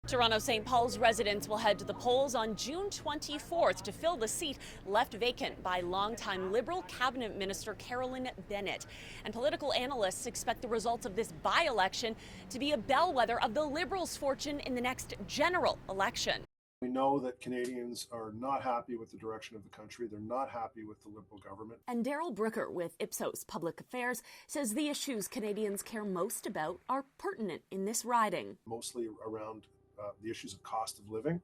Toronto St. Paul's residents will head to the polls on June 24th to fill the seat left vacant by longtime Liberal Cabinet Minister Carolyn Bennett. And political analysts expect the results of this by-election to be a bellwether of the Liberals' fortune in the next general election. We know that Canadians are not happy with the direction of the country. They're not happy with the Liberal government. And Daryl Brooker with Ipsos Public Affairs says the issues Canadians care most about are pertinent in this riding. Mostly around the issues of cost of living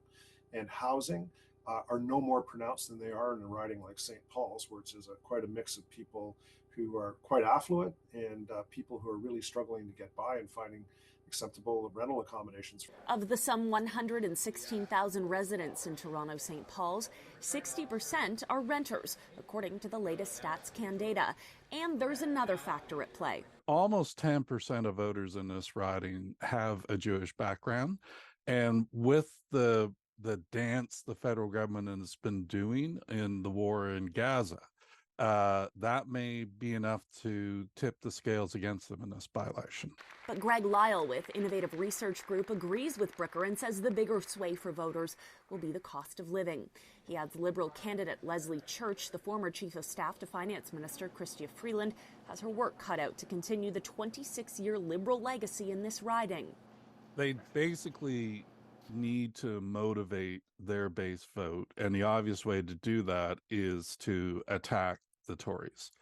and housing are no more pronounced than they are in a riding like St. Paul's, which is quite a mix of people who are quite affluent and people who are really struggling to get by and finding acceptable rental accommodations. Of the some 116,000 residents in Toronto St. Paul's, 60% are renters, according to the latest StatsCan data. And there's another factor at play. Almost 10% of voters in this riding have a Jewish background. And with the dance the federal government has been doing in the war in Gaza, that may be enough to tip the scales against them in this by-election. But Greg Lyle with Innovative Research Group agrees with Brooker and says the bigger sway for voters will be the cost of living. He adds Liberal candidate Leslie Church, the former Chief of Staff to Finance Minister Chrystia Freeland, has her work cut out to continue the 26-year Liberal legacy in this riding. They basically need to motivate their base vote, and the obvious way to do that is to attack the Tories.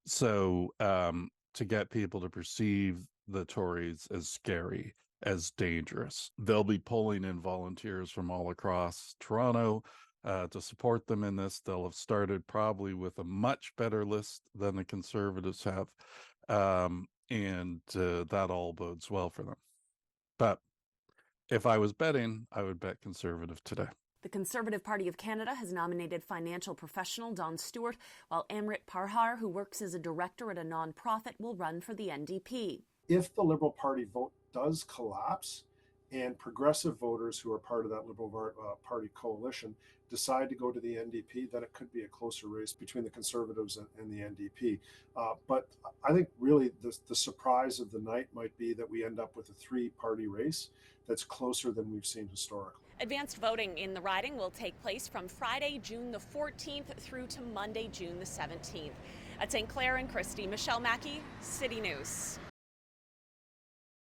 So to get people to perceive the Tories as scary, as dangerous. They'll be pulling in volunteers from all across Toronto to support them in this. They'll have started probably with a much better list than the Conservatives have, and that all bodes well for them. But if I was betting, I would bet Conservative today. The Conservative Party of Canada has nominated financial professional Don Stewart, while Amrit Parhar, who works as a director at a nonprofit, will run for the NDP. If the Liberal Party vote does collapse and progressive voters who are part of that Liberal Party coalition decide to go to the NDP, then it could be a closer race between the Conservatives and the NDP. But I think really the surprise of the night might be that we end up with a three-party race that's closer than we've seen historically. Advanced voting in the riding will take place from Friday, June the 14th through to Monday, June the 17th. At St. Clair and Christie, Michelle Mackey, City News.